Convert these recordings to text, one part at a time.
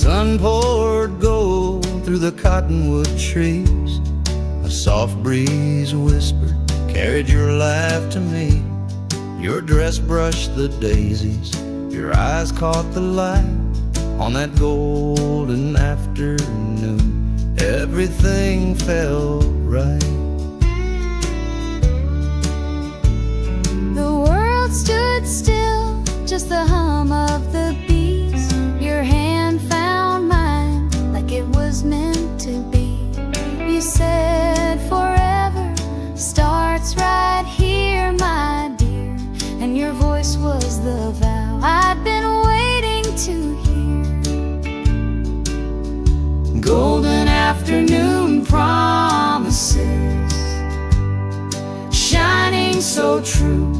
sun poured gold through the cottonwood trees. A soft breeze whispered, carried your laugh to me. Your dress brushed the daisies, your eyes caught the light. On that golden afternoon, everything felt right. The world stood still, just the hum of the bees. Your hand found mine like it was meant to be. You said forever starts right here, my dear, and your voice was the vow I'd been waiting to hear. Golden afternoon promises, shining so true,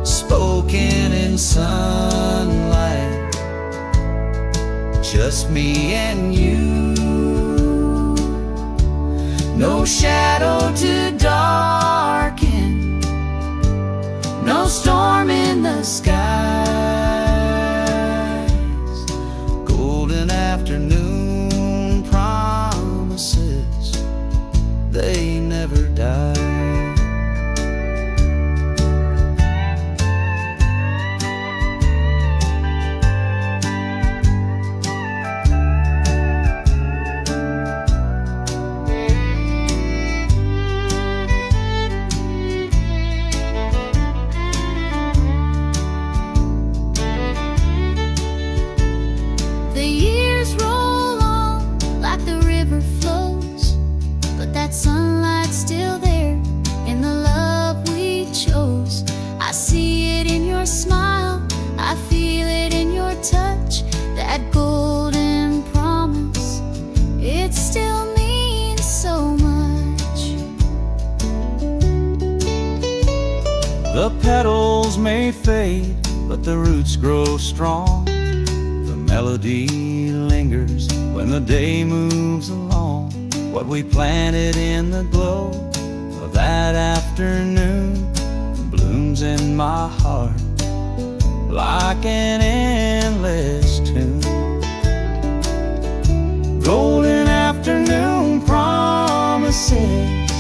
spoken in sunlight, just me and you. No shadow to darken, no storm in the skies. Golden afternoon promises, they never die. Sunlight still there in the love we chose. I see it in your smile, I feel it in your touch. That golden promise, it still means so much. The petals may fade, but the roots grow strong. The melody lingers when the day moves along. What we planted in the glow of that afternoon blooms in my heart like an endless tune. Golden afternoon promises,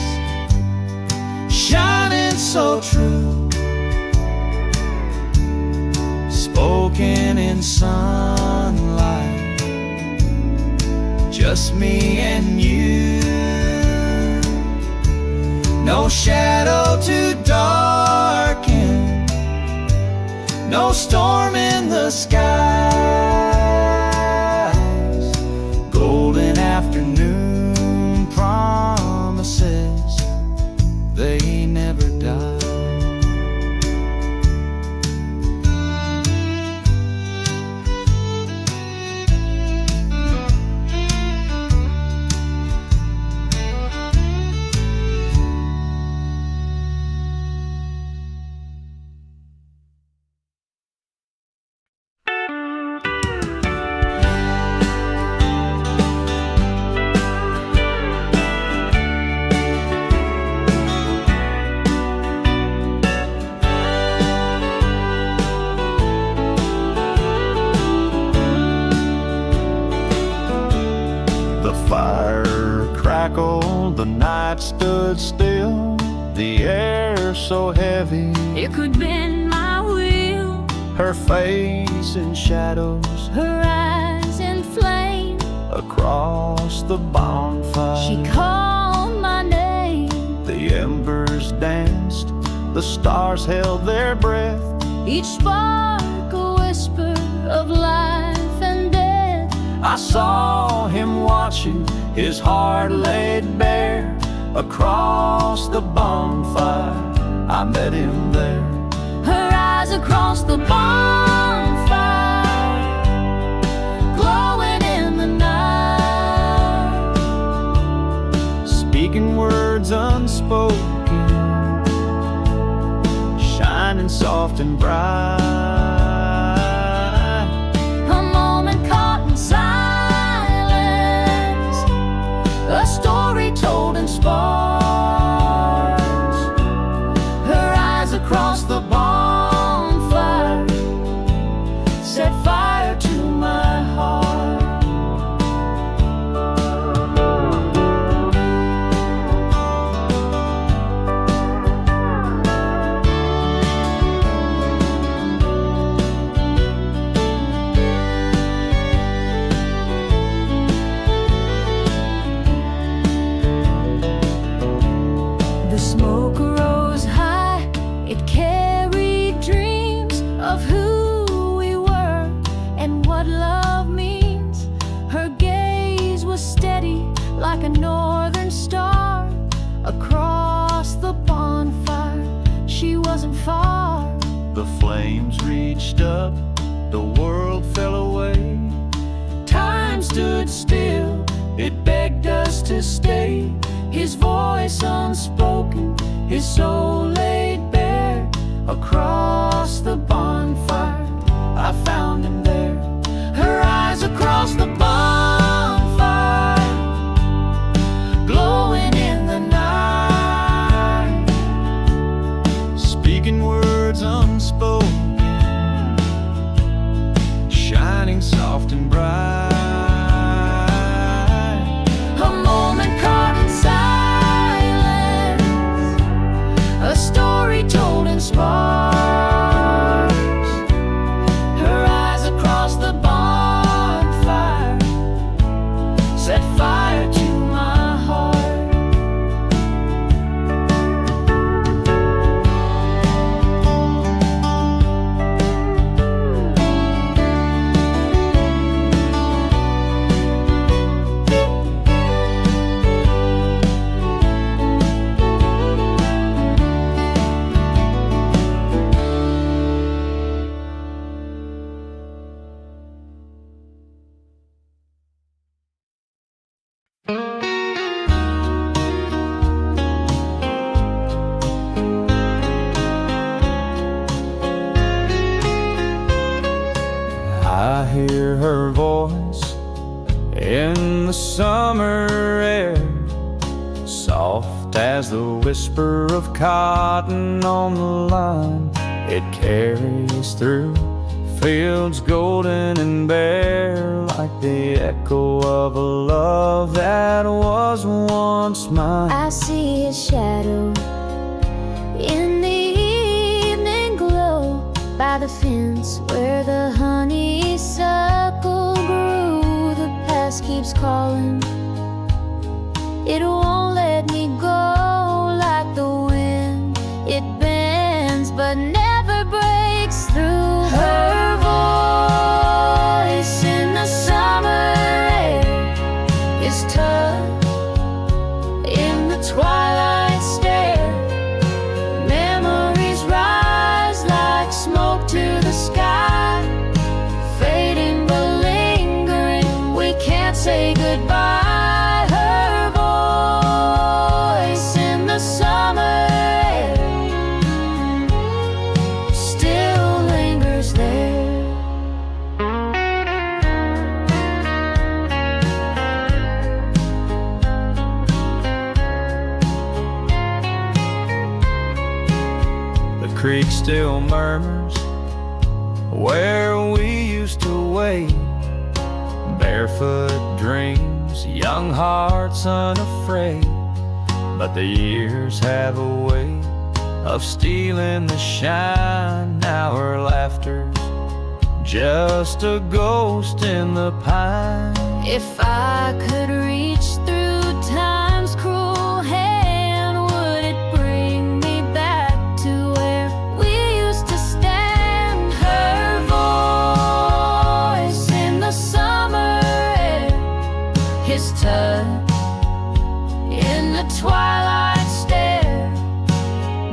shining so true, spoken in sunlight, just me and you. No shadow to darken, no storm in the skies. Golden afternoon promises, they never die. The night stood still, the air so heavy it could bend my will. Her face in shadows, her eyes in flame. Across the bonfire she called my name. The embers danced, the stars held their breath. Each spark a whisper of life and death. I saw him watching, his heart laid bare. Across the bonfire I met him there. Her eyes across the bonfire, glowing in the night, speaking words unspoken, shining soft and bright. A moment caught in silence, a story told in sparks. Her eyes across the bonfire set fire It carried dreams of who we were and what love means. Her gaze was steady like a northern star. Across the bonfire, she wasn't far. The flames reached up, the world fell away. Time stood still, it begged us to stay. His voice unspoken, his soul laid bare. Across the bonfire, I found him there. Her eyes across the bonfire, glowing in the night, speaking words unspoken, shining soft and bright. A moment caught in silence, a story told in sparks. Her eyes across the bonfire set fire to my heart. I hear her voice in the summer air, soft as the whisper of cotton on the line. It carries through fields golden and bare, like the echo of a love that was once mine. I see his shadow in the evening glow by the fence where the honeysuckle grew. The past keeps calling, it won't let me go. Like the wind, it bends but never breaks through. Her voice in the summer air, his touch in the twilight stare. Memories rise like smoke to the sky, fading but lingering, we can't say goodbye. Her voice in the summer air still lingers there. The creek still murmurs where we used to wait. Barefoot dreams, young hearts unafraid. But the years have a way of stealing the shine. Our laughter's just a ghost in the pine. If I could reach through time's cruel hand, would it bring me back to where we used to stand? Her voice in the summer air, his touch in the twilight stare.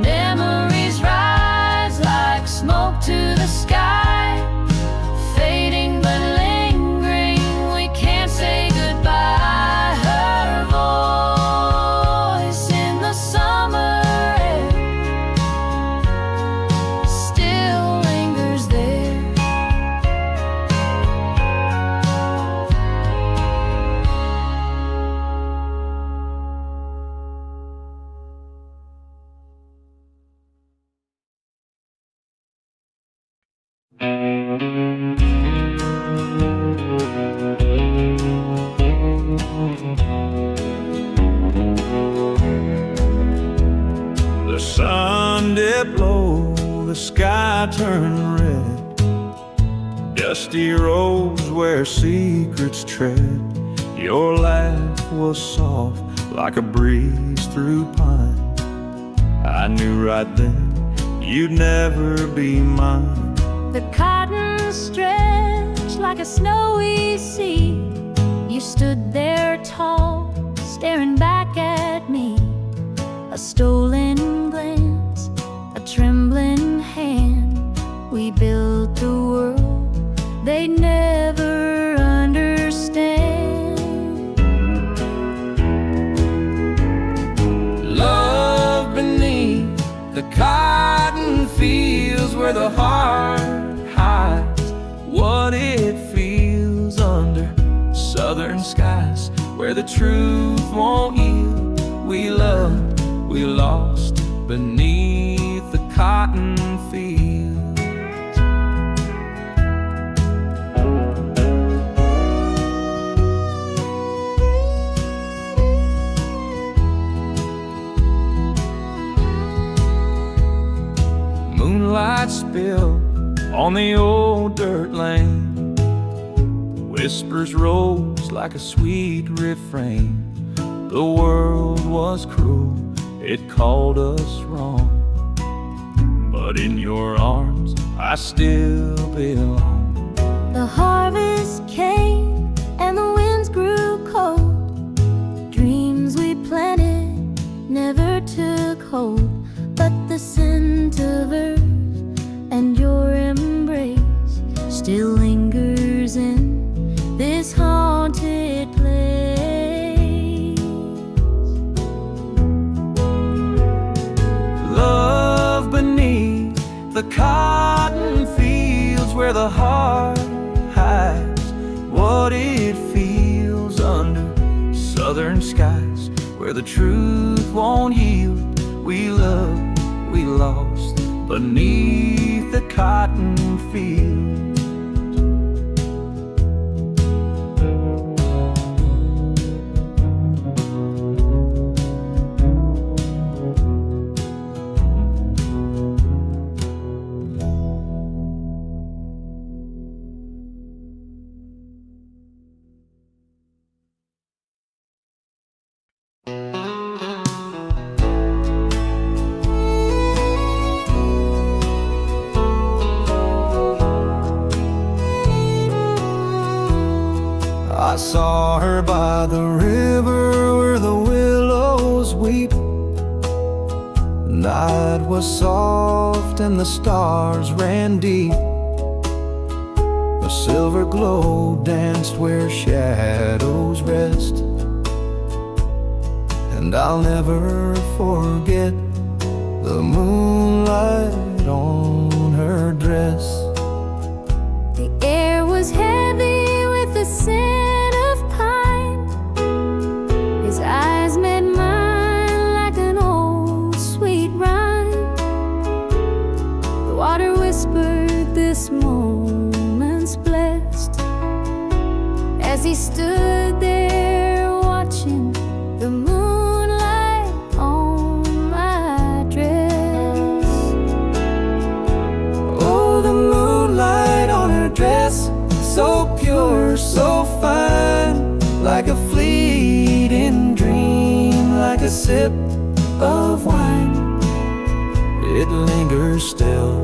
Memories rise like smoke to the sky, fading but lingering, we can't say goodbye. Her voice in the summer air still lingers there. The sun dipped low, the sky turned red. Dusty roads where secrets tread. Your laugh was soft like a breeze through pine. I knew right then you'd never be mine. The cotton stretched like a snowy sea. You stood there tall, staring back at me. A stolen glance, a trembling hand. We built the world they'd never understand. Love beneath the cotton fields where the heart hides what it feels under southern skies where the truth won't yield. We loved, we lost beneath the cotton fields. Moonlight spilled on the old dirt lane. Whispers rose like a sweet refrain. The world was cruel, it called us wrong, but in your arms I still belong. The harvest came and the winds grew cold. Dreams we planted never took hold, but the scent of earth and your embrace still lingers in this haunted place. Love beneath the cotton fields where the heart hides what it feels under southern skies where the truth won't yield. We loved, we lost beneath the cotton fields. I saw her by the river where the willows weep. The night was soft and the stars ran deep. A silver glow danced where shadows rest, and I'll never forget the moonlight on her dress. The air was heavy with the scent of pine. His eyes met mine like an old sweet rhyme. The water whispered, "This moment's blessed," as he stood there watching the moonlight on my dress. Oh, the moonlight on her dress, so pure, so fine, like a fleeting dream, like a sip of wine. It lingers still,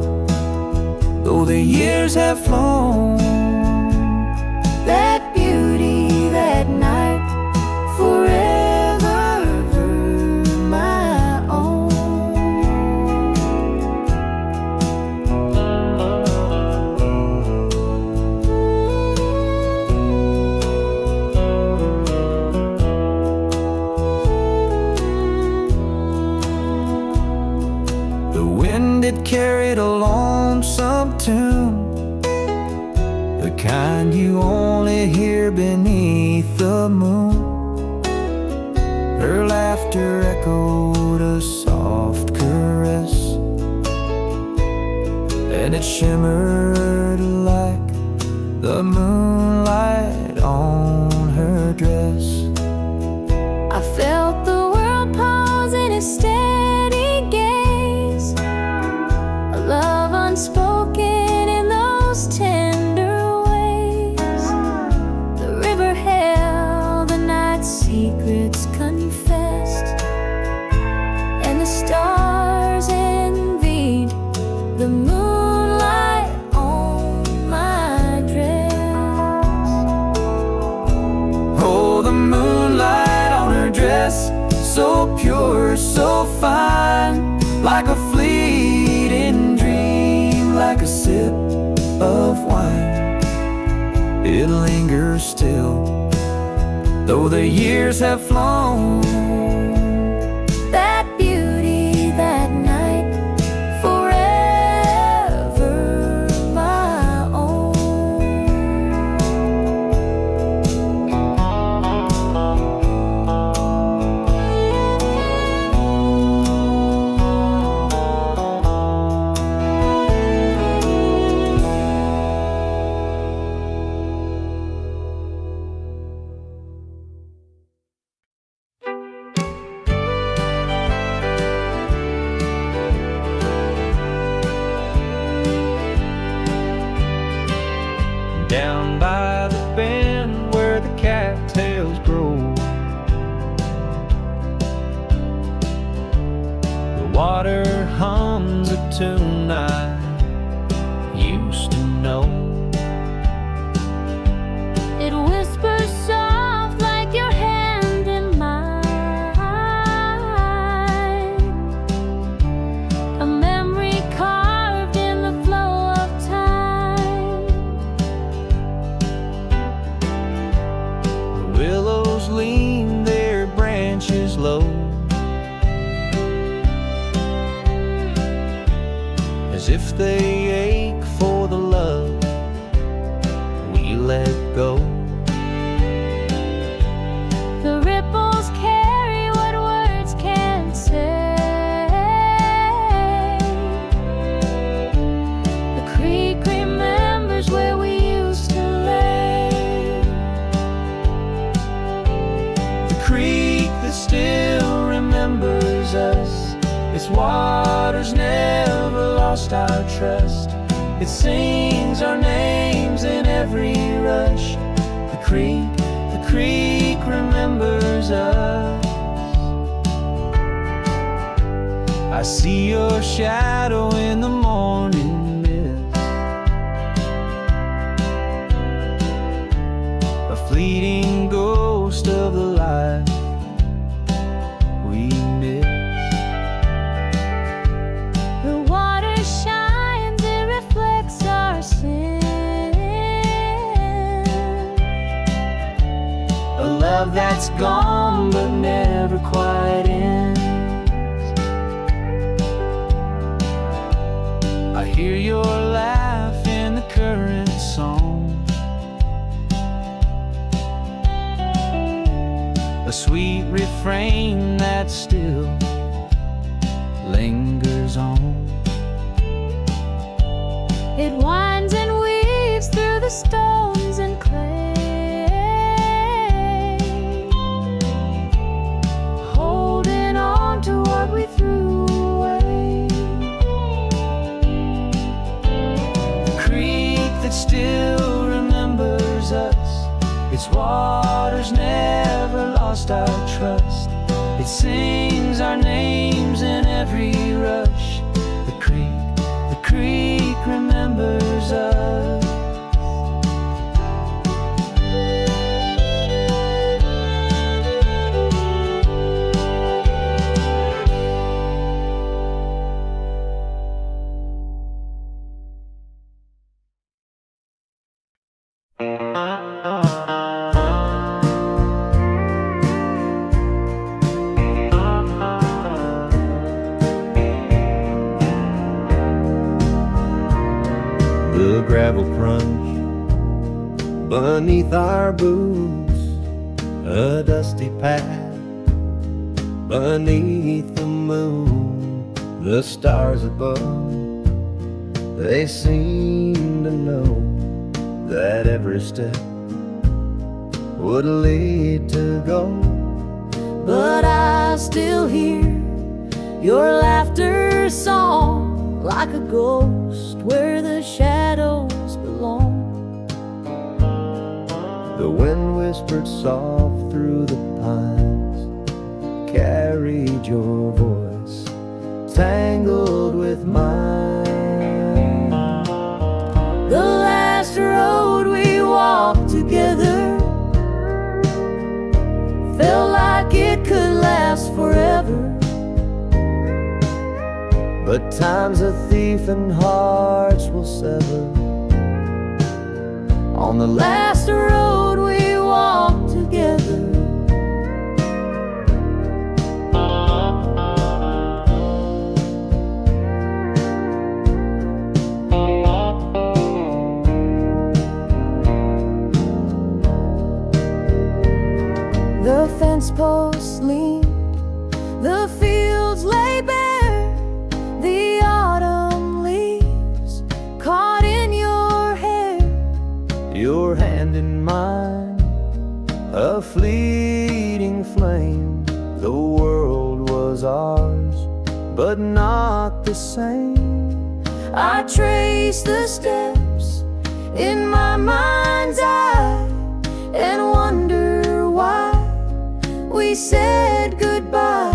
though the years have flown. That beauty that night, forever my own. The wind, it carried a lonesome tune, the kind you only hear beneath the moon. Her laughter echoed a soft caress, and it shimmered like the moonlight on her dress. I felt the world pause in a steady gaze, a love unspoken in those tender ways. The river held the night's secrets confessed, and the stars envied like a sip of wine. It lingers still, though the years have flown. That beauty that night, forever my own. Down by the bend where the cattails grow, the water hums a tune I used to know. It whispers soft like your hand in mine, a memory carved in the flow of time. The willows lean their branches low, as if they ache for the love we let go. The ripples carry what words can't say. The creek remembers where we used to lay. The creek that still remembers us, its waters never lost our trust. It sings our names in every rush. The creek remembers us. I see your shadow in the morning mist, a fleeting ghost of the life we miss. The water shines, it reflects our sin. A love that's gone but never quite ends. I hear your laugh in the current song, a sweet refrain that still lingers on. It winds and weaves through the stones and clay, holding on to what we threw away. The creek that still remembers us, its waters never lost our trust. It sings our names in every rush. The creek remembers us. The gravel crunch beneath our boots, a dusty path beneath the moon. The stars above, they seem to know that every step would lead to goal. But I still hear your laughter song like a ghost where the shadows belong. The wind whispered soft through the pines, carried your voice tangled with mine. The last road we walked together felt like it could last forever. but time's a thief and hearts will sever. On the last road we walked together, the fence posts leaned, the fields lay bare, the autumn leaves caught in your hair. Your hand in mine, a fleeting flame. The world was ours, but not the same. I trace the steps in my mind's eye and wonder why we said goodbye.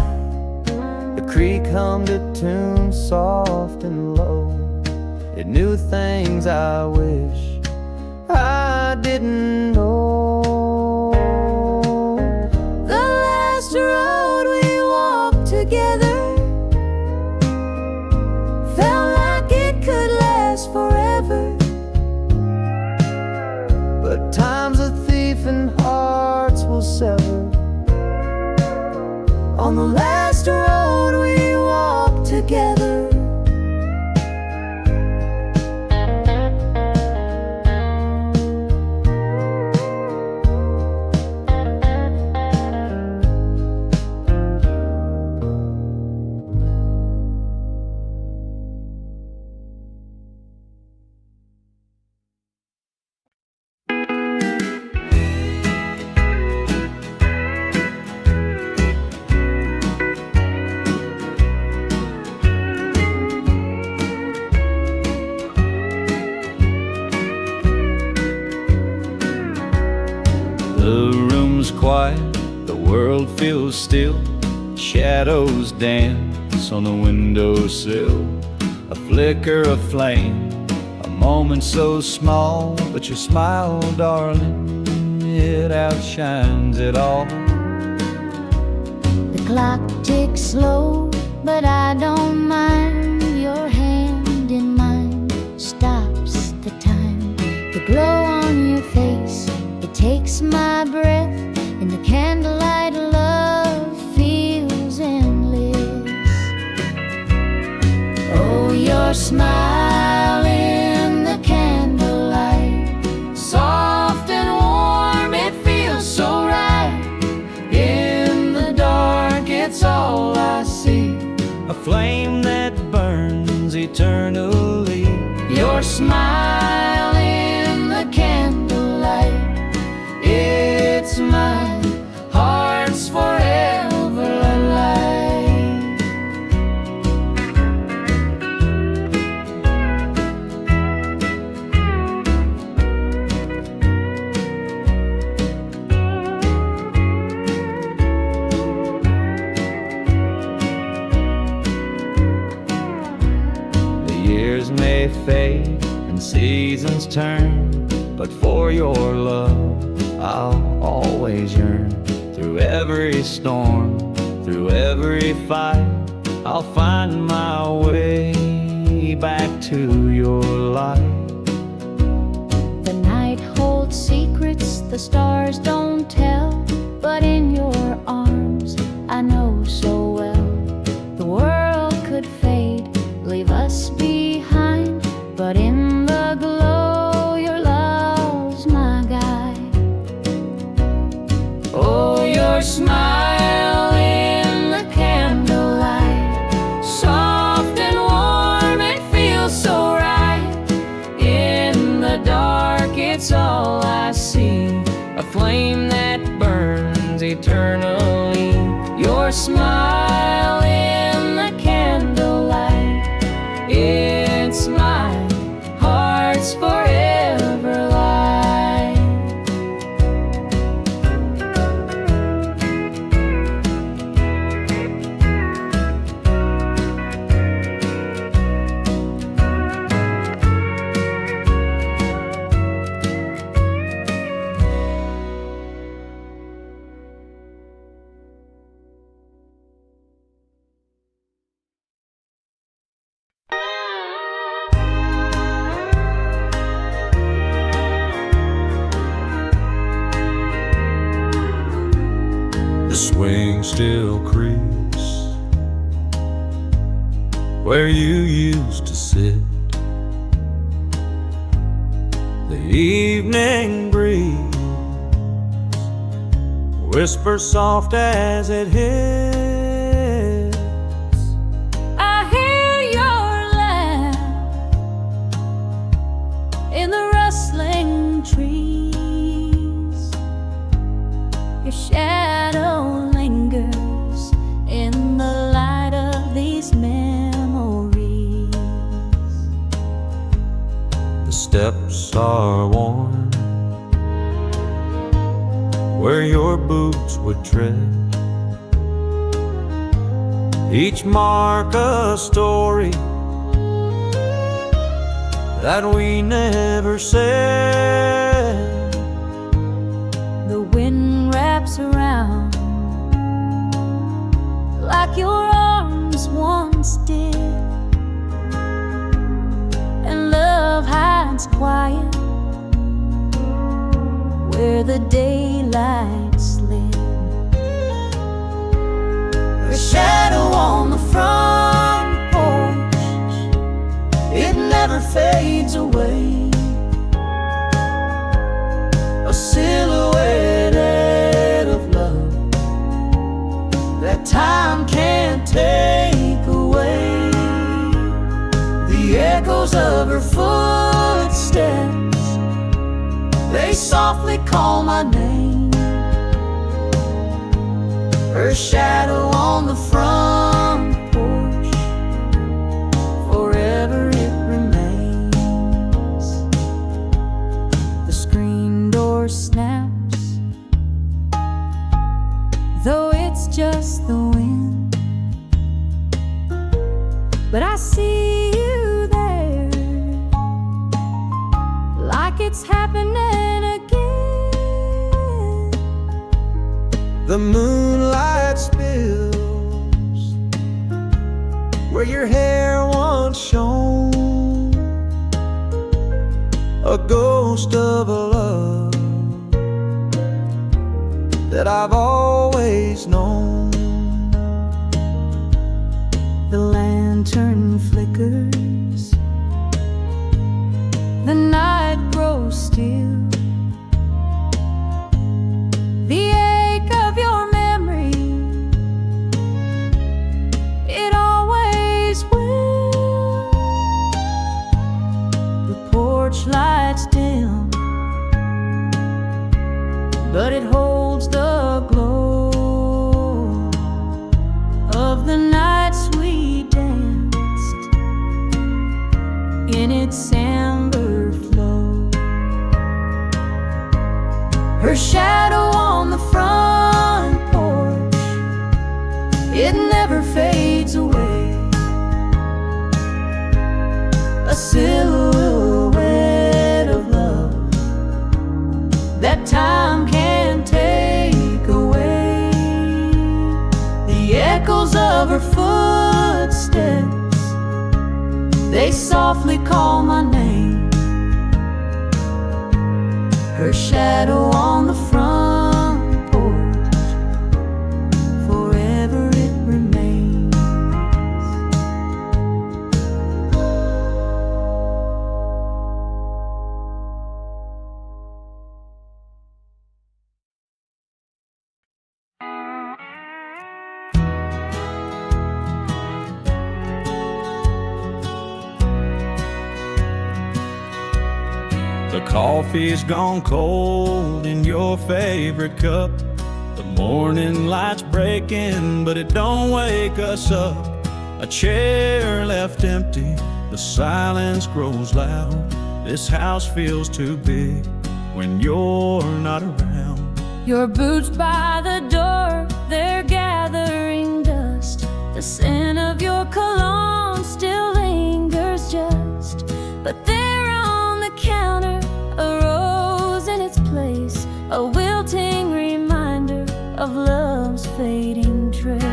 The creek hummed a tune soft and low. It knew things I wish I didn't know. The last road we walked together felt like it could last forever, but time's a thief and hearts will sever. On the last road we walked together. The room's quiet, the world feels still. Shadows dance on the windowsill. A flicker of flame, a moment so small, but your smile, darling, it outshines it all. The clock ticks slow, but I don't mind. Your hand in mine stops the time. The glow on your face, it takes my breath. In the candlelight, love feels endless. Oh, your smile in the candlelight, soft and warm, it feels so right. In the dark, it's all I see, A flame that burns eternally. your smile in the candlelight. It's my heart's forever alive. The years may fade and seasons turn, but for your love I'll always yearn. Through every storm, through every fight, I'll find my way back to your light. The night holds secrets the stars don't tell, but in your arms I know so well. The world could fade, leave us behind, but in the glow your love's my guide. Oh, your smile in the candlelight, soft and warm, it feels so right. In the dark, it's all I see, a flame that burns eternally. Your smile in the candlelight, it's my heart's forever light. swing still creaks where you used to sit. The evening breeze whispers soft as it hits. I hear your laugh in the rustling trees. Your shadow lingers in the light of these memories. The steps are worn where your boots would tread, each mark a story that we never said. The wind wraps around like your arms once did, and love hides quiet where the daylight slid. The shadow on the front porch, it never fades away. A silhouette of love that time can't take away. The echoes of her footsteps, they softly call my name. Her shadow on the front porch, forever it remains. The screen door snaps, though it's just the wind, but I see you there, like it's happening again. The moonlight spills where your hair once shone, a ghost of a love that I've always known. The lantern flickers, the night grows still. The ache of your memory, it always will. The porch lights dim, but it holds the glow of the nights we danced in its amber flow. Her shadow on the front porch, it never fades away. A silhouette of love that time can't take away. The echoes of her footsteps, they softly call my name. Her shadow on the front porch, forever it remains. The coffee's gone cold in your favorite cup. The morning light's breaking, but it don't wake us up. A chair left empty, the silence grows loud. This house feels too big when you're not around. Your boots by the door, they're gathering dust. The scent of your cologne still lingers just, but there on the counter, a rose in its place, a wilting reminder of love's fading trace.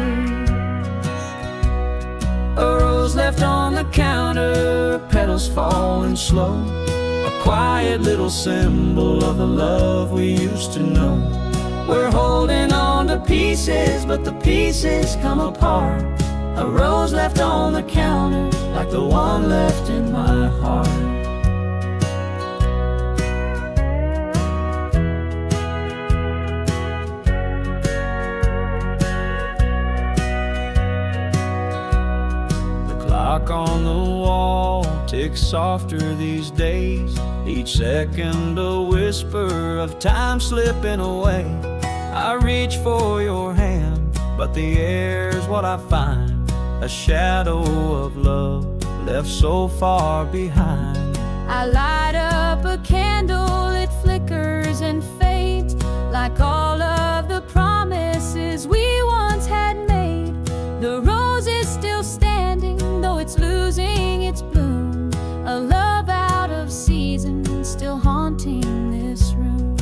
A rose left on the counter, petals falling slow, a quiet little symbol of the love we used to know. We're holding on to pieces, but the pieces come apart. A rose left on the counter, like the one left in my heart. The clock on the wall ticks softer these days, each second a whisper of time slipping away. I reach for your hand, but the air's what I find, a shadow of love left so far behind. I light up a candle, it flickers and fades, like all of the promises we once had made. The rose is still standing, though it's losing its bloom, a love out of season still haunting this room.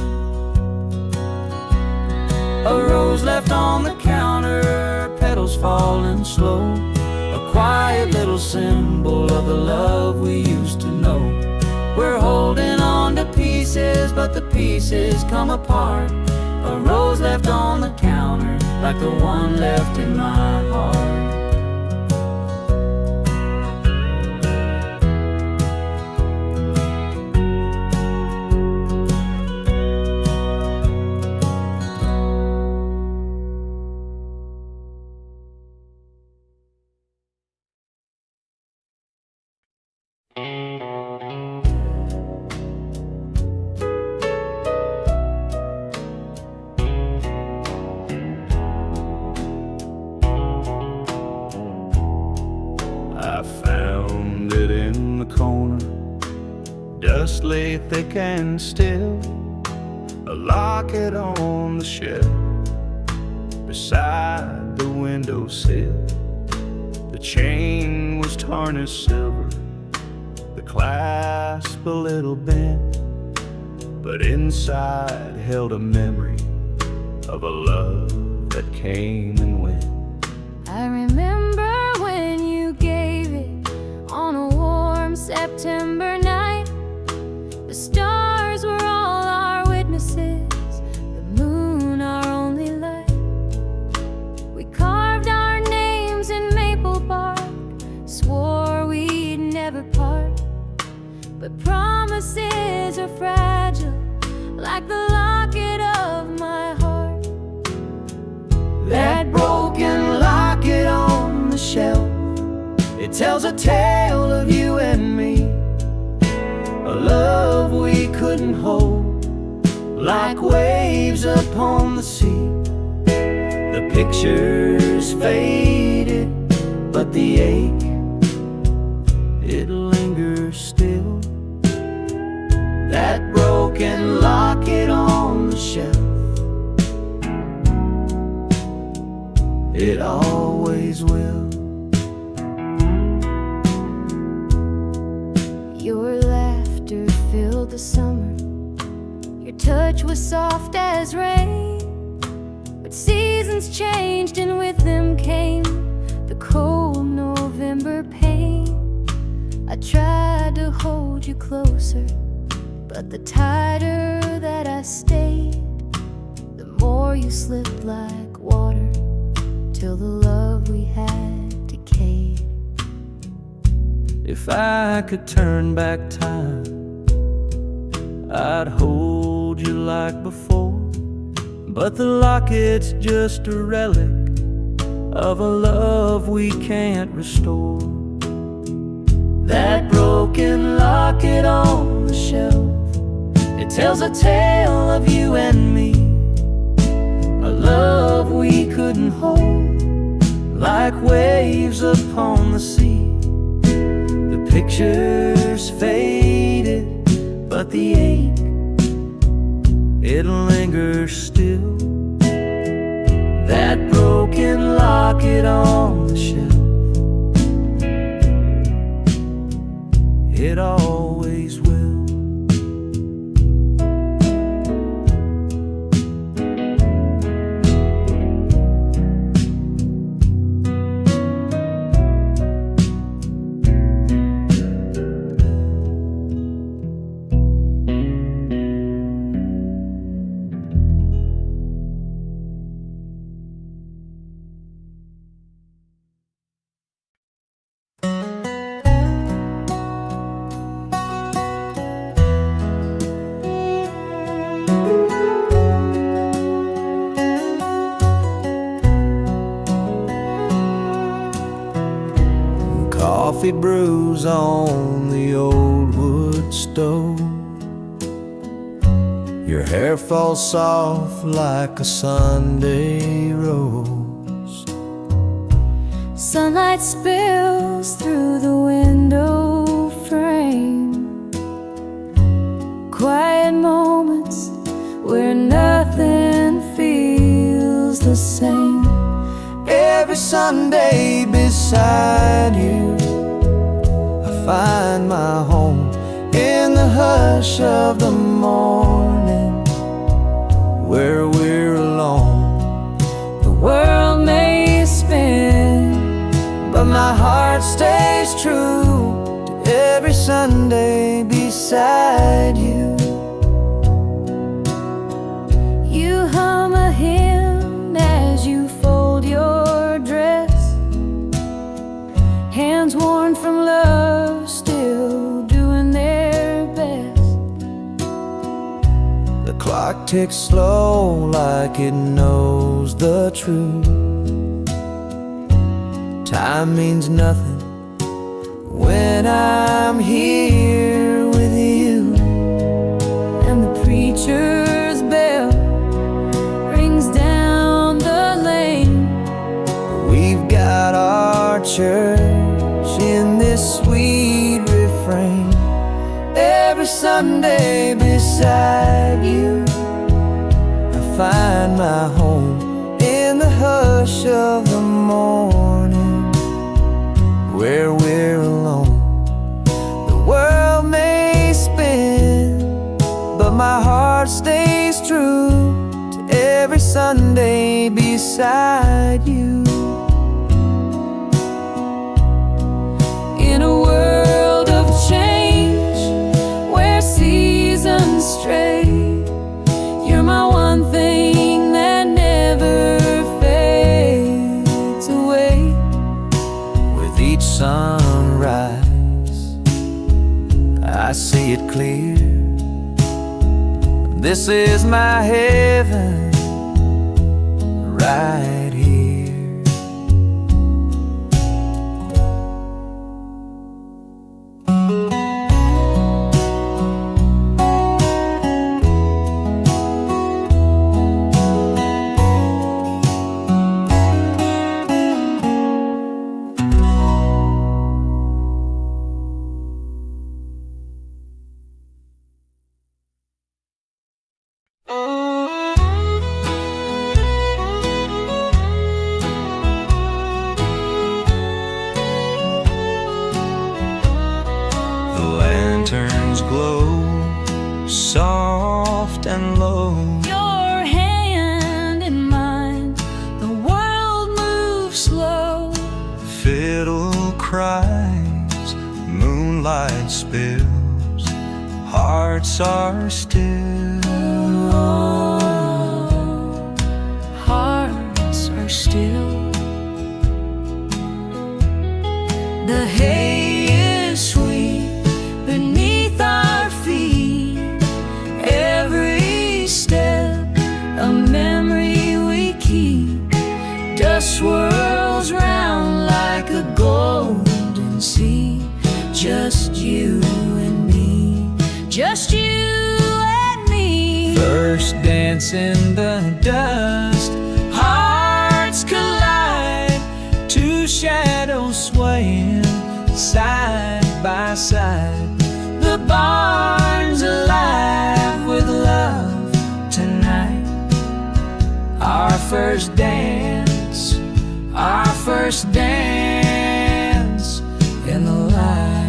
A rose left on the counter, petals falling slow, a quiet little symbol of the love we used to know. We're holding on to pieces, but the pieces come apart. A rose left on the counter, like the one left in my heart. I found it in the corner, dust lay thick and still, a locket on the shelf beside the windowsill. The chain was tarnished silver, the clasp a little bent, but inside held a memory of a love that came and went. I remember when you gave it on a warm September night. The stars were all our witnesses, the moon our only light. We carved our names in maple bark, swore we'd never part. But promises are fragile, like the locket of my heart. That broken locket on the shelf, it tells a tale of you and me, a love we couldn't hold, like waves upon the sea. The pictures faded, but the ache, it lingers still. That broken locket on the shelf, it always will. Your laughter filled the summer, your touch was soft as rain. But seasons changed and with them came the cold November pain. I tried to hold you closer, but the tighter that I stayed, the more you slipped like water, till the love we had decayed. If I could turn back time, I'd hold you like before. But the locket's just a relic of a love we can't restore. That broken locket on the shelf, it tells a tale of you and me, a love we couldn't hold, like waves upon the sea. The pictures faded, but the ache, it lingers still. That broken locket on the shelf, it always will. coffee brews on the old wood stove. Your hair falls soft like a Sunday rose. Sunlight spills through the window frame. Quiet moments where nothing feels the same. Every Sunday beside you, I find my home in the hush of the morning, where we're alone. The world may spin, but my heart stays true to every Sunday beside you. you hum a hymn as you fold your dress. Hands worn from love, still doing their best. The clock ticks slow like it knows the truth. Time means nothing when I'm here with you. And the preacher's bell rings down the lane. We've got our church in this sweet refrain. Every Sunday beside you, I find my home in the hush of the morning, where we're alone. The world may spin, but my heart stays true to every Sunday beside you. In a world of change, where seasons stray, you're my one thing that never fades away. With each sunrise, I see it clear. This is my heaven right here. Lanterns glow soft and low. Your hand in mine, the world moves slow. Fiddle cries, moonlight spills, hearts are still. Hearts are still. The hay is sweet beneath our feet. Every step a memory we keep. Dust swirls round like a golden sea. Just you and me, just you and me. First dance in the dust, Hearts collide, two shadows swaying side by side. the barn's alive with love tonight. Our first dance, our first dance in the light.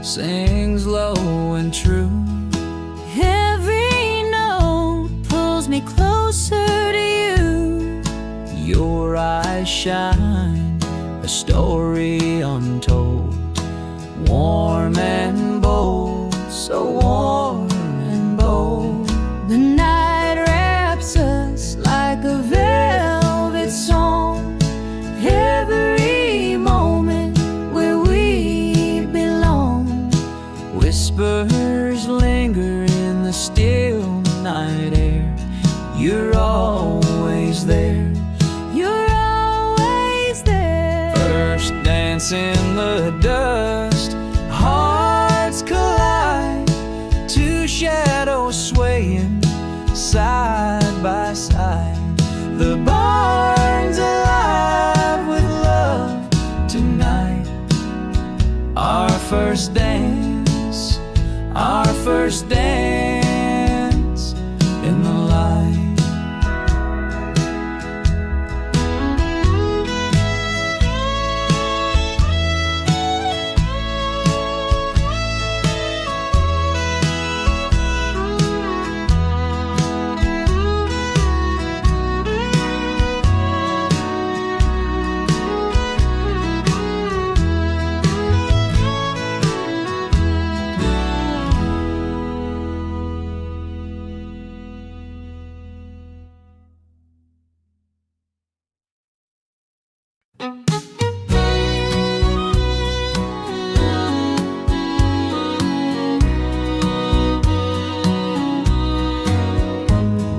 Sings low and true. Every note pulls me closer to you. Your eyes shine, a story untold, warm and bold. so warm and bold. The night wraps us like a velvet song. Every moment where we belong. Whispers linger in the still night air. You're always there. You're always there. First dance in the dust, hearts collide. Two shadows swaying side by side. The barn's alive with love tonight. Our first dance, our first dance in the light.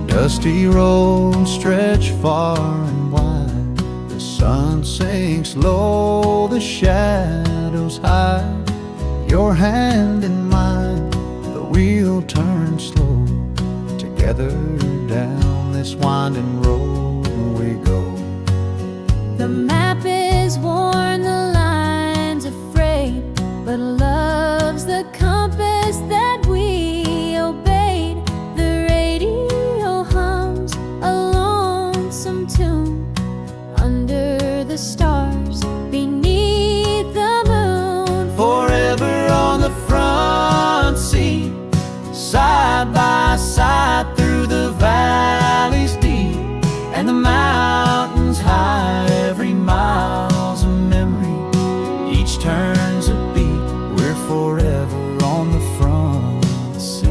Dusty roads stretch far and wide. The sun sinks low, the shadows hide. Your hand in mine, the wheel turns slow. Together down this winding road we go. The map is worn, the lines are frayed, but love's the compass that we obeyed. The radio hums a lonesome tune under the stars beneath the moon. Forever on the front seat, side by side through the valleys deep and the mountains high. Every mile's a memory, each turn's a beat. We're forever on the front seat.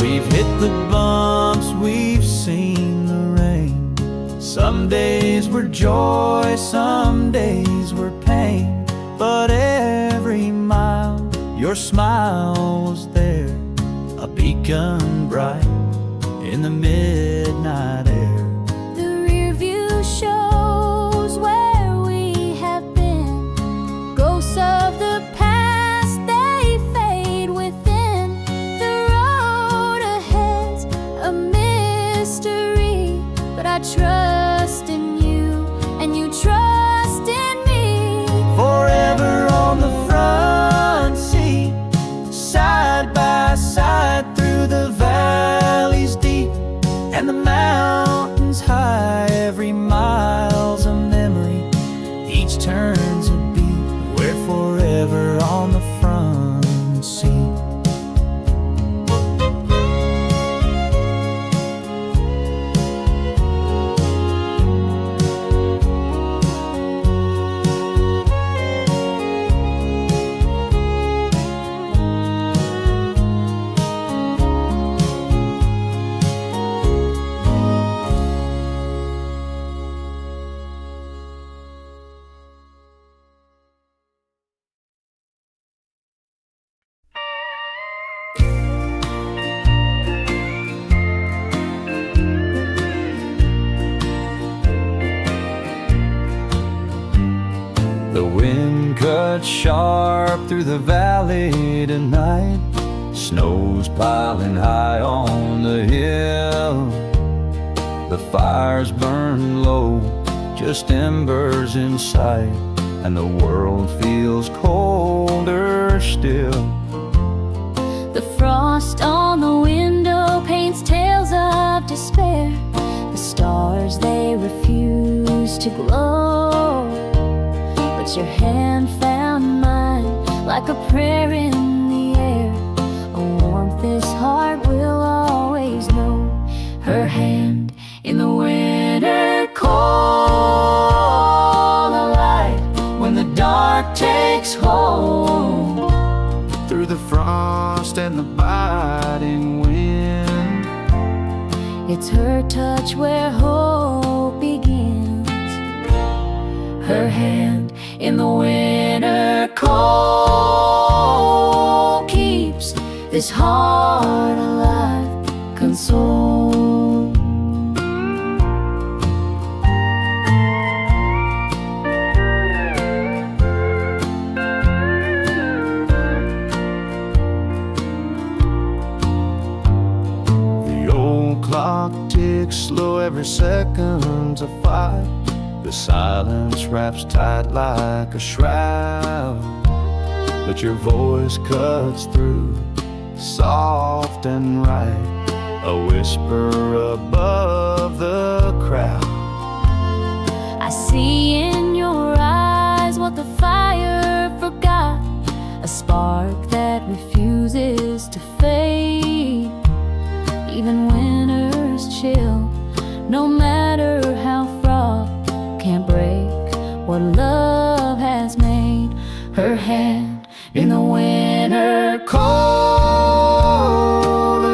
We've hit the bumps, we've seen the rain. Some days were joy, some days were pain. But every mile, your smile was there, a beacon bright in the midnight air. The rear view shows where we have been. Ghosts of the past, they fade within. The road ahead's a mystery, but I trust in you and you trust in me. Forever on the front seat, side by side through the valleys deep and the mountains high. Every mile's a memory, each turn's a beat. We're forever on the front seat. The wind cuts sharp through the valley tonight. Snow's piling high on the hill. The fires burn low, just embers in sight, and the world feels colder still. The frost on the window paints tales of despair. The stars, they refuse to glow. But your hand found mine like a prayer in the air, a warmth this heart will always know. Her hand in the winter cold. the frost and the biting wind. It's her touch where hope begins. Her hand in the winter cold keeps this heart alive, consoled. The old clock ticks slow, every second's a fight. The silence wraps tight like a shroud, but your voice cuts through, soft and right, a whisper above the crowd. I see in your eyes what the fire forgot, a spark that refuses to fade. Even winter's chill, no matter how fraught, can't break what love has made. Her hand in the winter cold,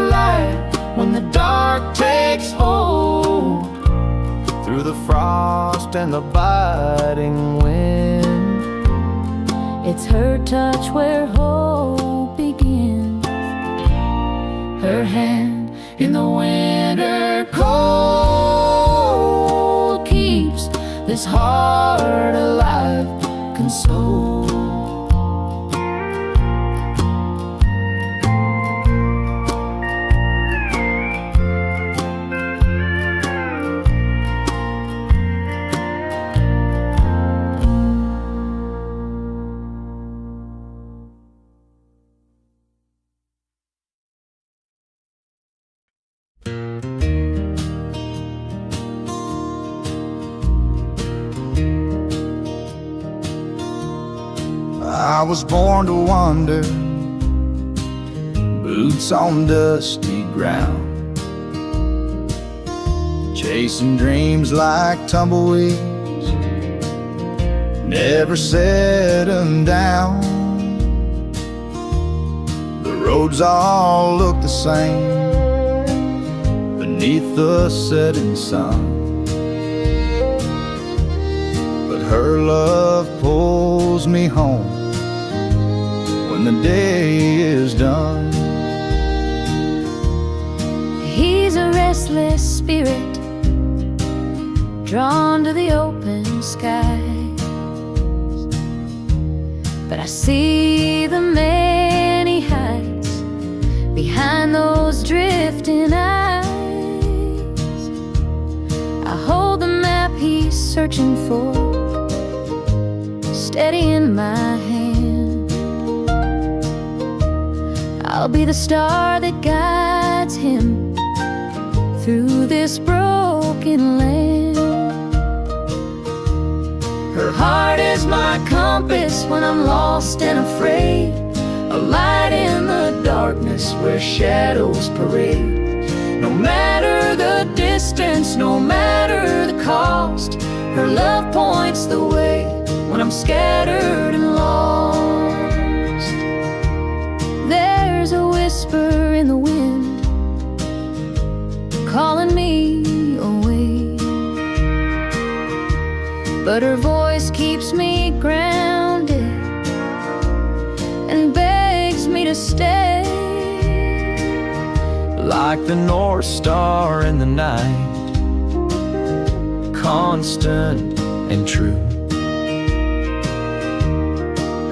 light when the dark takes hold, Through the frost and the biting wind. it's her touch where hope begins. Her hand in the winter cold keeps this heart alive, consoled. I was born to wander, boots on dusty ground, chasing dreams like tumbleweeds, never set 'em down. The roads all look the same beneath the setting sun, but her love pulls me home when the day is done. He's a restless spirit, drawn to the open skies, but I see the many heights behind those drifting eyes. I hold the map he's searching for, steady in my hand. I'll be the star that guides him through this broken land. Her heart is my compass when I'm lost and afraid, a light in the darkness where shadows parade. No matter the distance, no matter the cost, her love points the way when I'm scattered and lost. There's a whisper in the wind calling me away, but her voice keeps me grounded and begs me to stay. Like the North Star in the night, constant and true.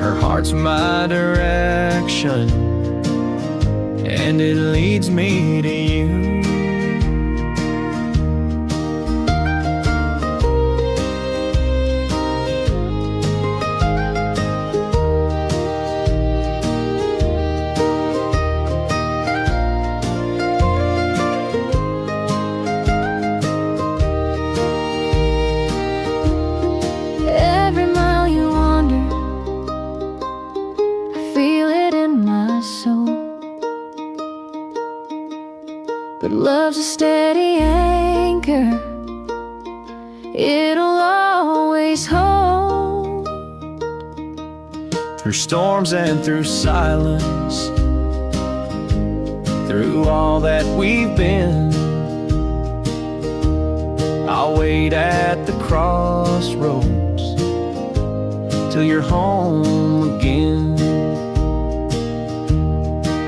Her heart's my direction, and it leads me to you. But through storms and through silence, through all that we've been. I'll wait at the crossroads till you're home again.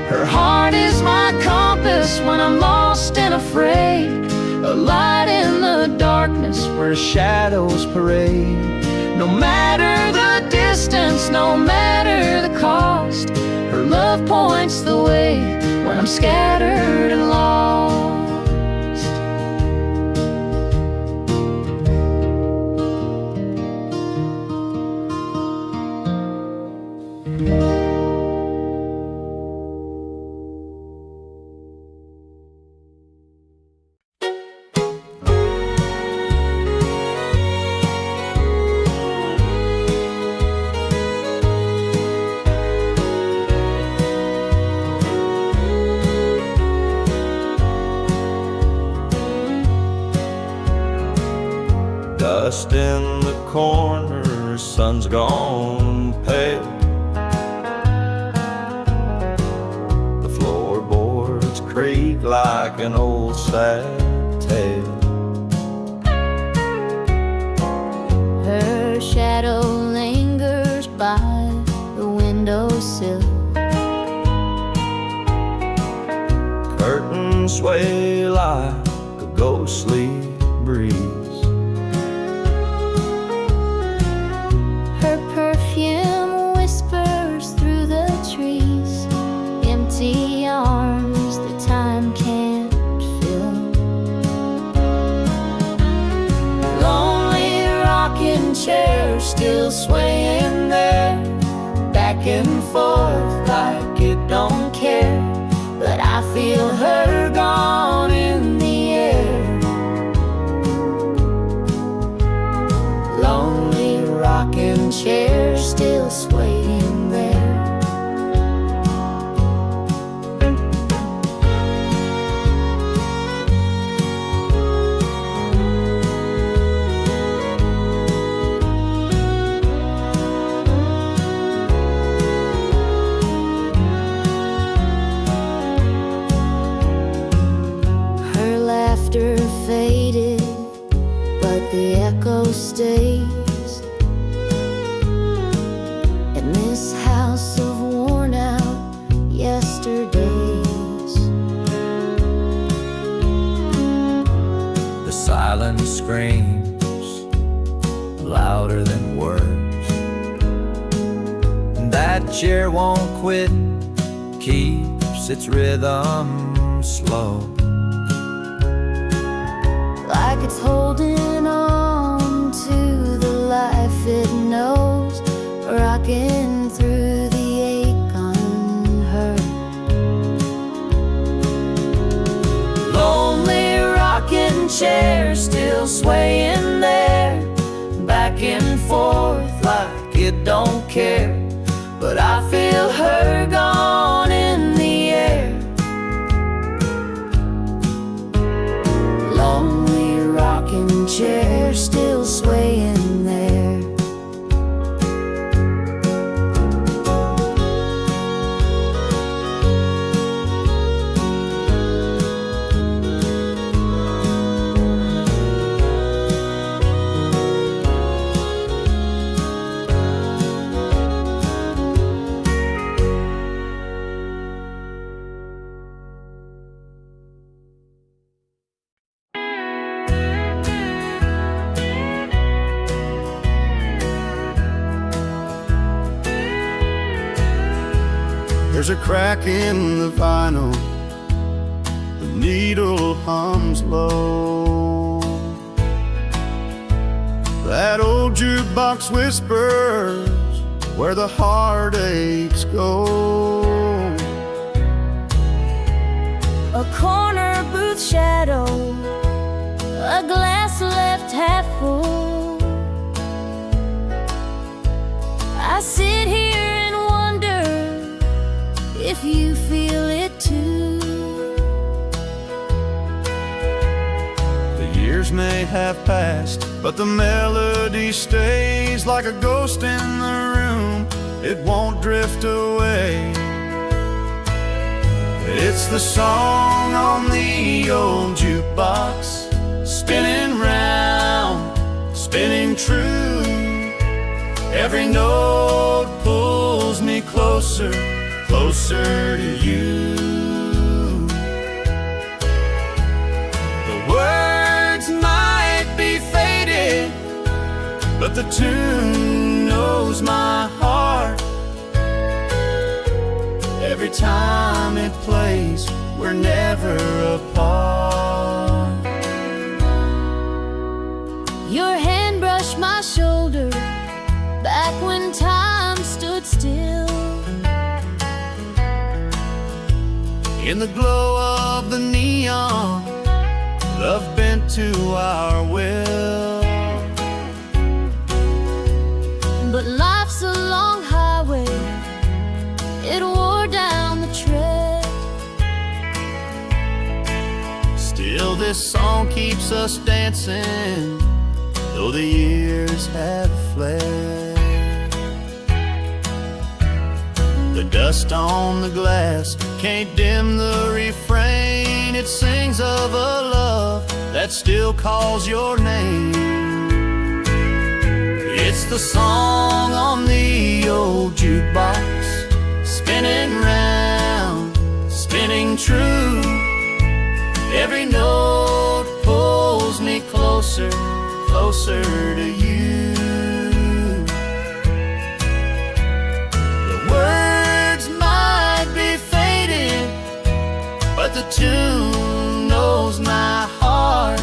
Her heart is my compass when I'm lost and afraid, a light in the darkness where shadows parade. No matter the distance, no matter the cost, her love points the way when I'm scattered and lost. Dust in the corner, sun's gone pale. The floorboards creak like an old sad tale. Her shadow lingers by the windowsill. Curtains sway like a ghostly breeze. Her perfume whispers through the trees, empty arms that time can't fill. Lonely rocking chair still swaying there, back and forth like it don't care. But I feel her gone in the air. Lonely rocking chair still swaying there. Her laughter faded, but the echo stays. In this house of worn out yesterdays, The silence screams louder than words. That chair won't quit, keeps its rhythm slow, like it's holding on to the life it knows, rocking through the ache unheard. Lonely rocking chair still swaying there, back and forth like it don't care. But I feel her gone in the air. Lonely rocking chair still swaying there. There's a crack in the vinyl, the needle hums low. That old jukebox whispers where the heartaches go. A corner booth shadow, a glass left half full. I sit here and wonder if you feel it too. The years may have passed, but the melody stays like a ghost in the room. it won't drift away. It's the song on the old jukebox, spinning round, spinning true. Every note pulls me closer, closer to you. The words might be faded, but the tune knows my heart. Every time it plays, we're never apart. Your hand brushed my shoulder back when time stood still. In the glow of the neon, love bent to our will. But life's a long highway, it wore down the tread. Still this song keeps us dancing, though the years have fled. The dust on the glass can't dim the refrain. It sings of a love that still calls your name. It's the song on the old jukebox, spinning round, spinning true. Every note pulls me closer, closer to you. The words might be faded, but the tune knows my heart.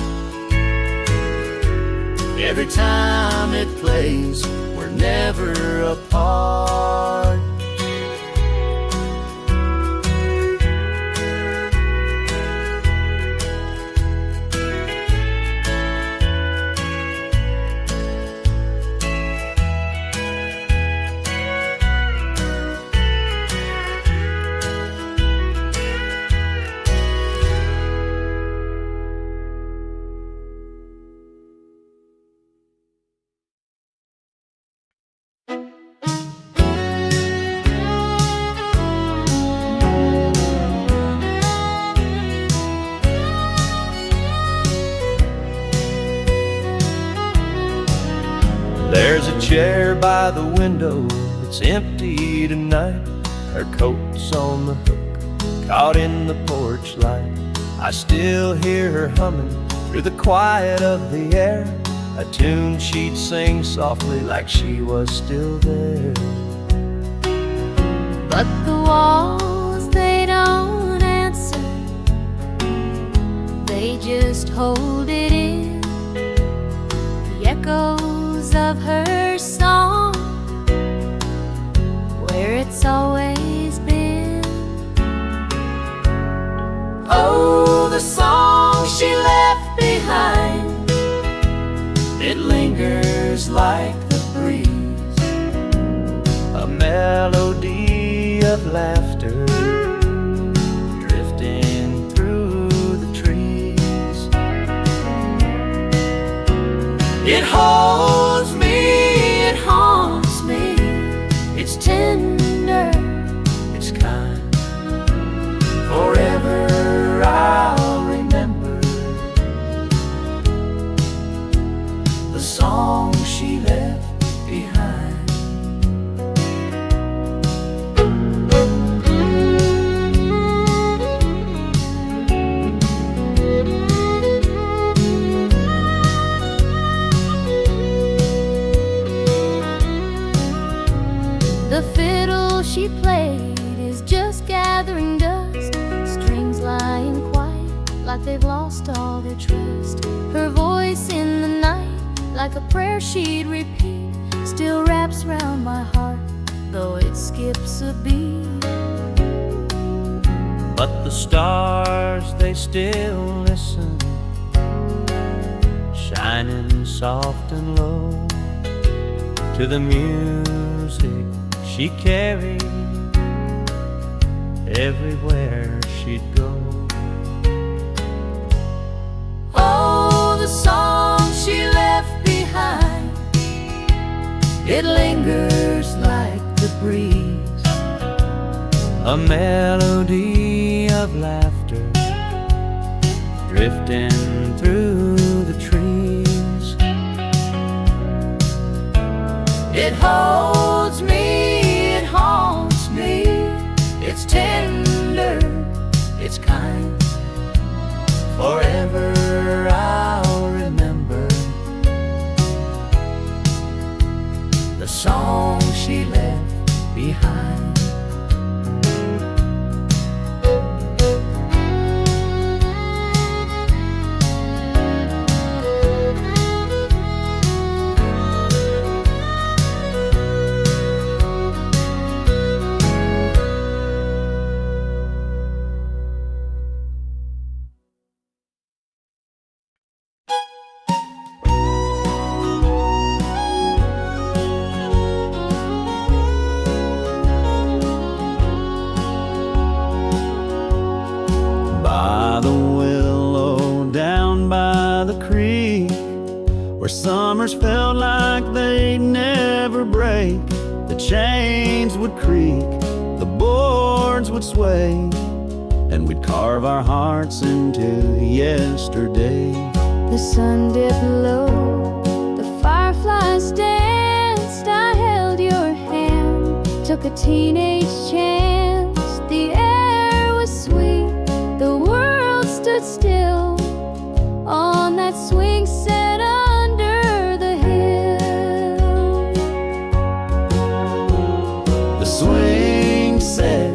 Every time it plays, we're never apart. There's a chair by the window that's empty tonight. Her coat's on the hook, caught in the porch light. I still hear her humming through the quiet of the air, a tune she'd sing softly like she was still there. But the walls, they don't answer, they just hold it in. The echoes of her song, where it's always been. Oh, the song she left behind, It lingers like the breeze, a melody of laughter drifting through the trees. It holds me, it haunts me. It's tender, it's kind. Forever I'll remember the song she left behind. the fiddle she played is just gathering dust, strings lying quiet like they've lost all their trust. Her voice in the night, like a prayer she'd repeat, still wraps round my heart, though it skips a beat. But the stars, they still listen, shining soft and low to the music she carried everywhere she'd go. Oh, the song she left behind, It lingers like the the breeze, a melody of laughter drifting through the trees. It holds me, it haunts me, it's tender, it's kind. Forever I'll remember the song she left behind. Where summers felt like they'd never break. The chains would creak, the boards would sway, and we'd carve our hearts into yesterday. The sun dipped low, the fireflies danced. I held your hand, took a teenage chance. The air was sweet, the world stood still on that swing set under the hill. The swing set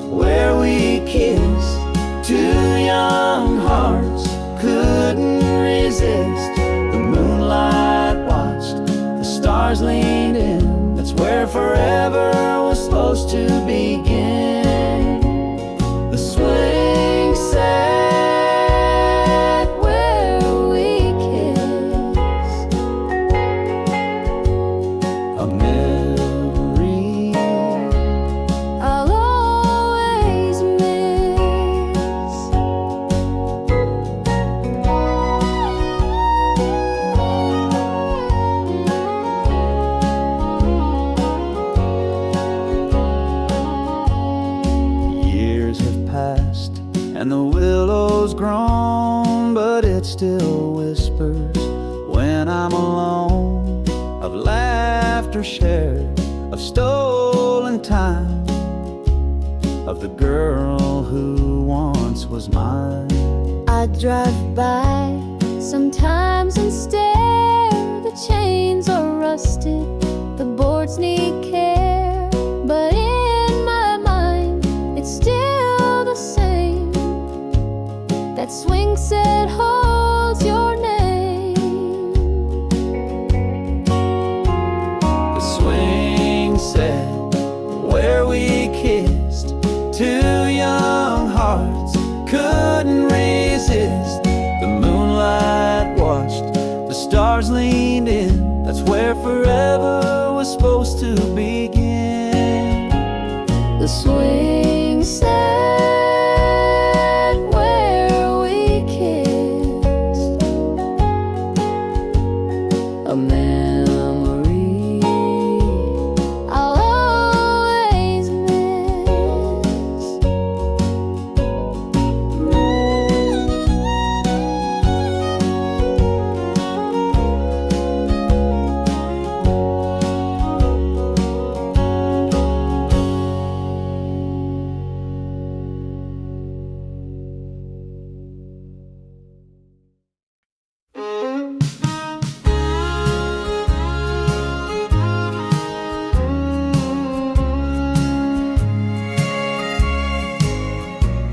where we kissed, two young hearts couldn't resist. The moonlight watched, the stars leaned in. That's where forever was supposed to begin. The swing set and the willows grown, but it still whispers when I'm alone, of laughter shared, of stolen time, of the girl who once was mine. I drive by sometimes and stare. The chains are rusted, the boards need care, but in my mind it's still the same. That swing set holds your name. The swing set where we kissed, two young hearts couldn't resist. The moonlight watched, the stars leaned in. That's where forever was supposed to begin. The swing set a memory I'll always miss.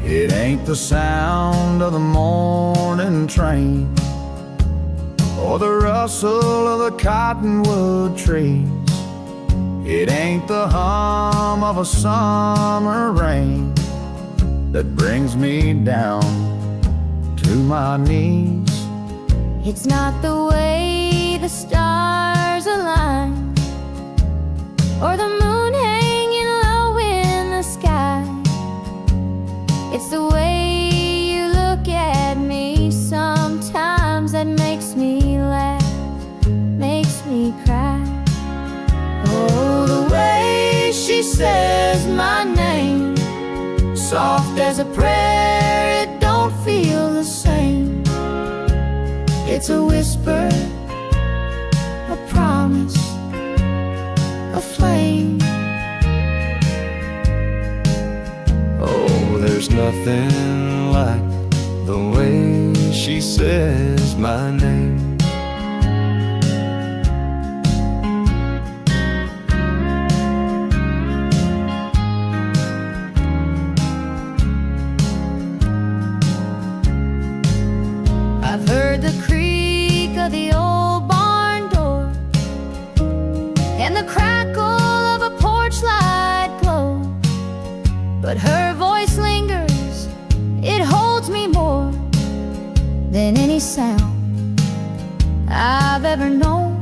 It ain't the sound of the morning train or the rustle of the cottonwood trees. It ain't the hum of a summer rain that brings me down to my knees. It's not the way the stars align or the moon hanging low in the sky. It's the way you look at me sometimes that makes me laugh, makes me cry. Oh, the way she says my name. Soft as a prayer, it don't feel the same. It's a whisper, a promise, a flame. Oh, there's nothing like the way she says my name. I've heard the creak of the old barn door and the crackle of a porch light glow, but her voice lingers, it holds me more than any sound I've ever known.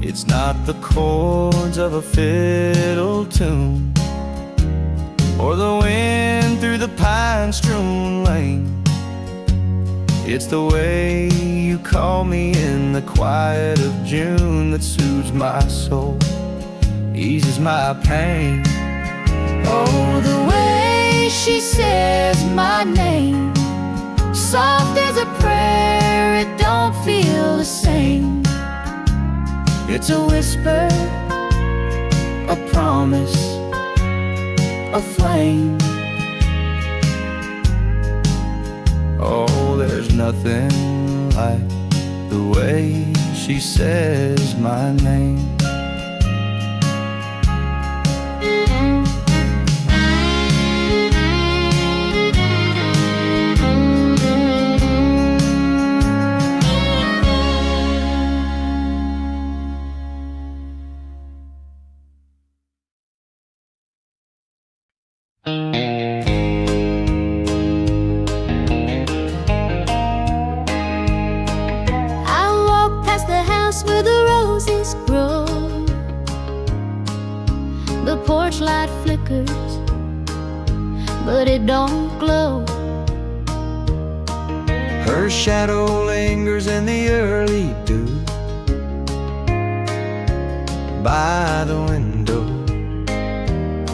It's not the chords of a fiddle tune or the wind through the pine-strewn lane. It's the way you call me in the quiet of June that soothes my soul, eases my pain. Oh, the way she says my name, soft as a prayer, it don't feel the same. It's a whisper, A promise, a flame. oh, there's nothing like the way she says my name. I walk past the house where the roses grow. The porch light flickers, but it don't glow. Her shadow lingers in the early dew by the window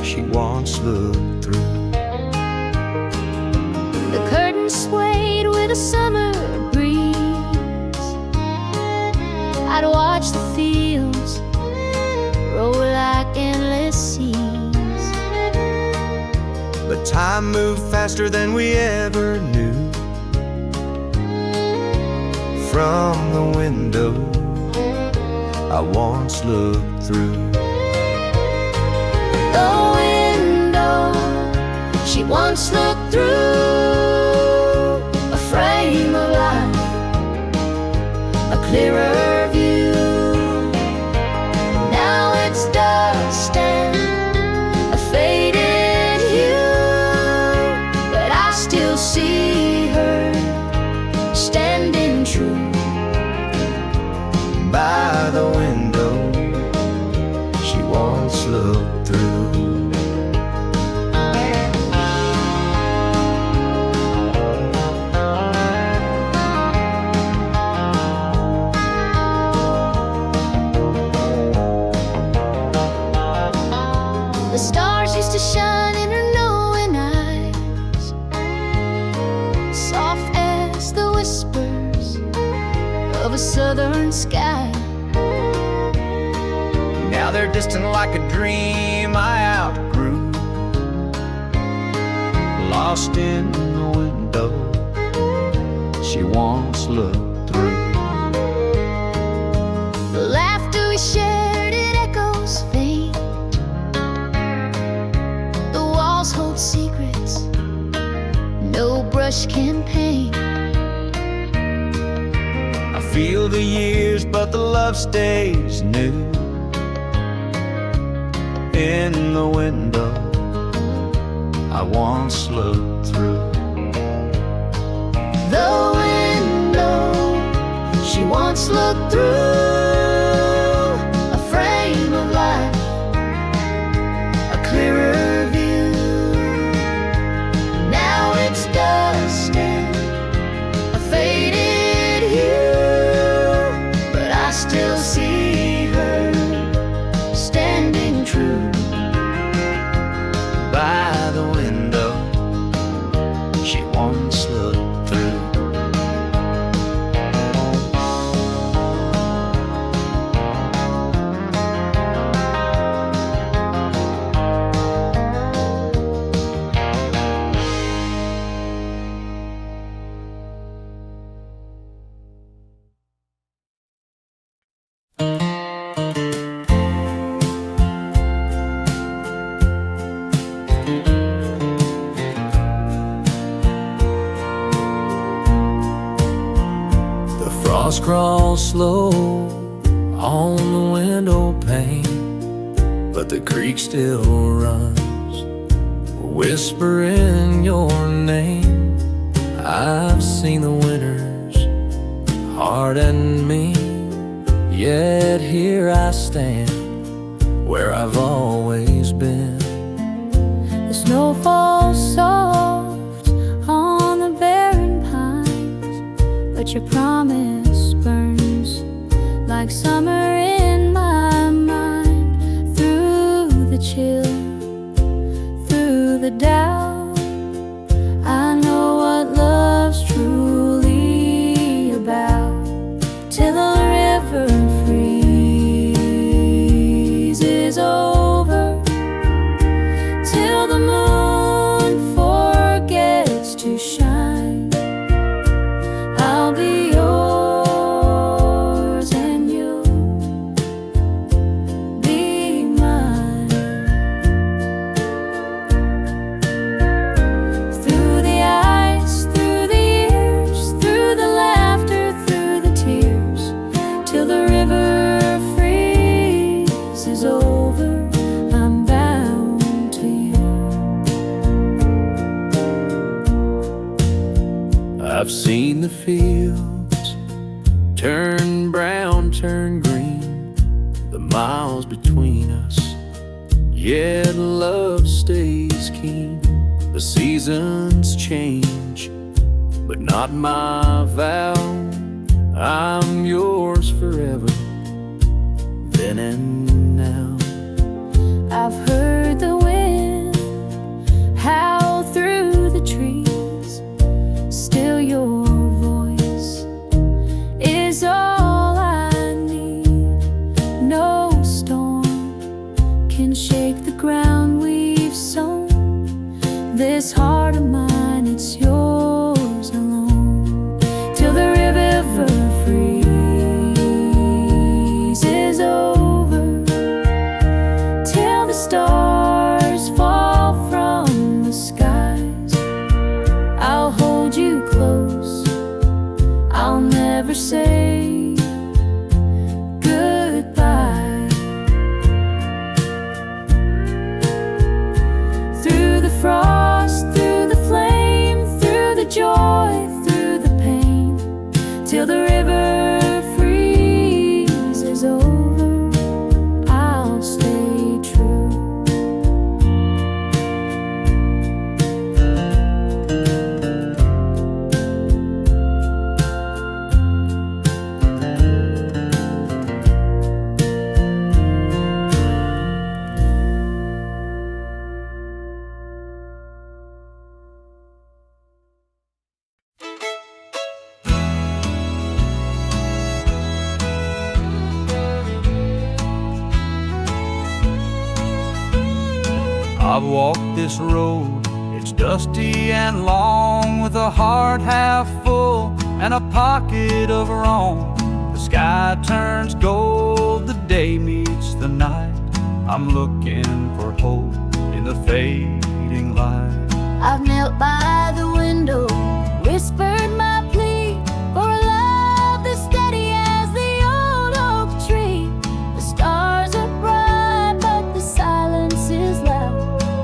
she once looked through. The curtains swayed with a summer breeze. I'd watch the fields roll like endless seas. But time moved faster than we ever knew. From the window I once looked through. The window she once looked through, a frame of life, a clearer view. Now it's dust and a faded hue, but I still see her standing true. By the window she once looked through. The stars used to shine in her knowing eyes, soft as the whispers of a southern sky. Now they're distant like a dream I outgrew, lost in the window she once looked through. The laughter we shared, it echoes faint. The walls hold secrets no brush can paint. I feel the years, but the love stays new. In the window I once looked through. The window she once looked through, a frame of life, a clearer view. Now it's dust and a faded hue, but I still see her standing true. Stars crawl slow on the window pane, but the creek still runs, whispering your name. I've seen the winters harden me, yet here I stand where I've always been. The snow falls soft on the barren pines, but your promise burns like summer in my mind. Through the chill, through the doubt, I know what love's truly about. Till the river freezes over, till the moon forgets to shine, I'll be yours and you'll be mine. Through the ice, through the years, through the laughter, through the tears, till the river freezes over, I'm bound to you. I've seen the fields turn brown, turn green, the miles between us, yet love stays keen. The seasons change, but not my vow. I'm yours forever, then and now. I've heard the wind howl through the trees, still your voice is all I need. No storm can shake the ground we've sown. This heart of mine, it's yours alone. Till the river freezes over, till the stars fall from the skies, I'll hold you close, I'll never say goodbye. Through the frost, through the flame, through the joy, through the pain, till the river freezes over, I'll stay true. I've walked this road, it's dusty and long, with a heart half full and a pocket of wrong. The sky turns gold, the day meets the night. I'm looking for hope in the fading light. I've knelt by the window, whispered my plea for a love that's steady as the old oak tree. The stars are bright, but the silence is loud.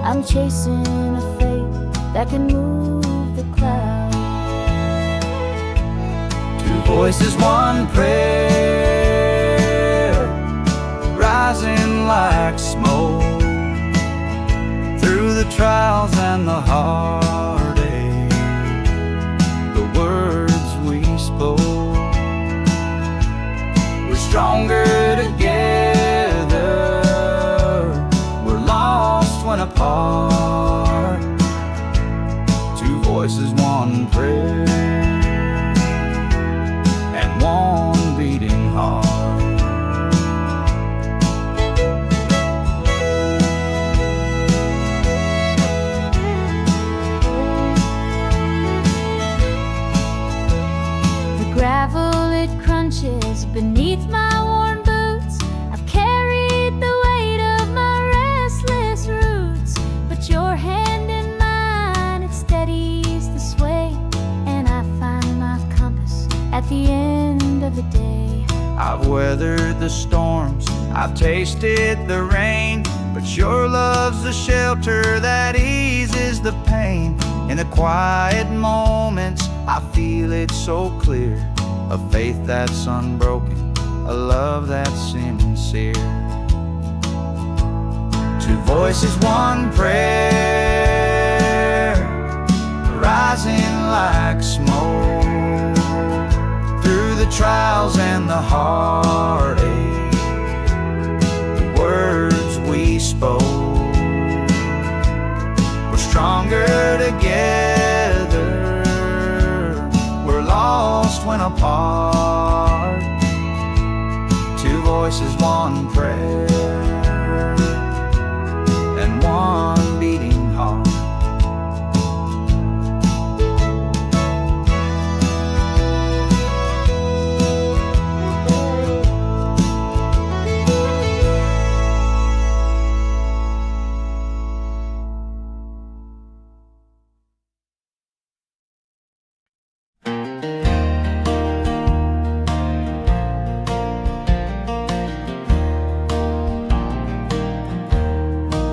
I'm chasing a fate that can move the clouds. Two voices, one prayer, rising like smoke through the trials and the heartache. The words we spoke, we're stronger together, we're lost when apart. Two voices, one prayer, and one beating heart. The gravel, it crunches beneath my worn weathered the storms, I've tasted the rain, but your love's the shelter that eases the pain. In the quiet moments, I feel it so clear, a faith that's unbroken, a love that's sincere. Two voices, one prayer, rising like smoke through the trials and the heartache. The words we spoke were stronger together. We're lost when apart. Two voices, one prayer, and one beating heart.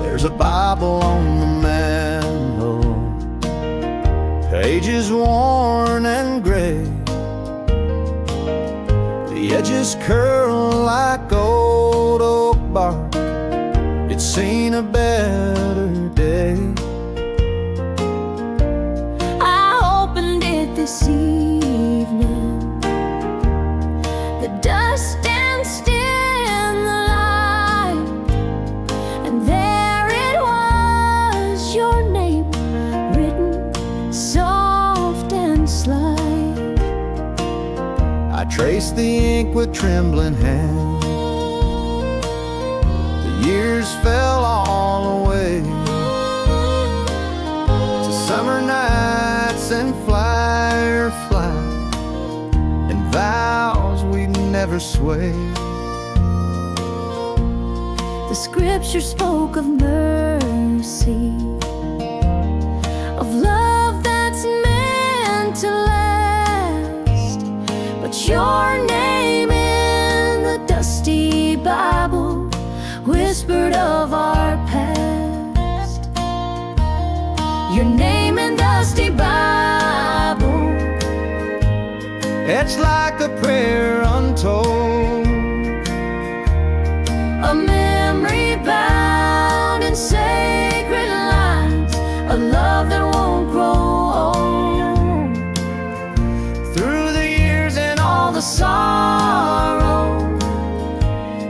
There's a Bible on the mantle, pages worn and gray. The edges curl like old oak bark. It's seen a better day. I opened it this evening. The dust danced in the light, and there it was, your name written soft and slight. I traced the ink with trembling hand. The years fell all away to summer nights and firefly, and vows we'd never sway. The scripture spoke of mercy, of love that's meant to last. But your name in the dusty Bible whispered of our past. Your name in dusty Bible, It's like a prayer untold, a memory bound in sacred lines, a love that won't grow old. through the years and all the Sorrow,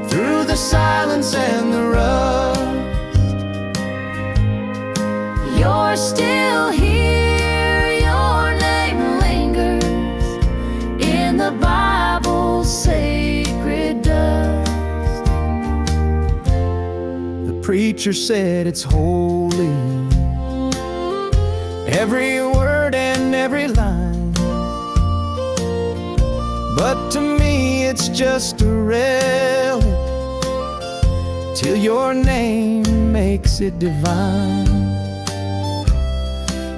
through the silence and the rust. you're still here, your name lingers in the Bible's sacred dust. The preacher said it's holy, every word and every line, but to me it's just a relic, till your name makes it divine.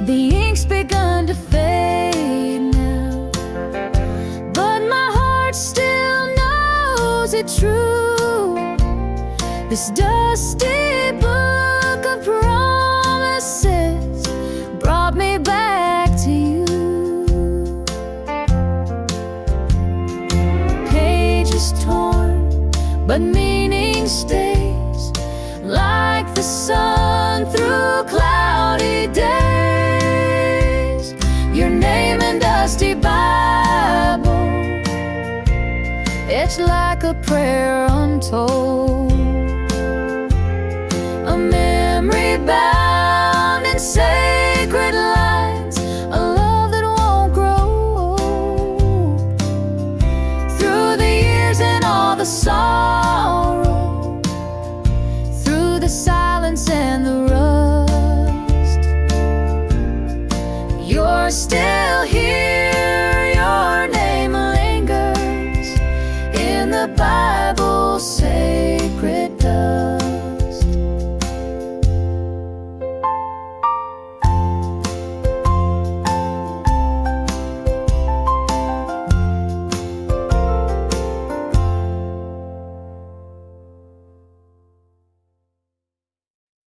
The ink's begun to fade now, but my heart still knows it true. This dusty book of promises brought me back to you. Pages torn, but meaning stays, like the sun through cloudy days. Your name in dusty Bible, it's like a prayer untold, a memory bound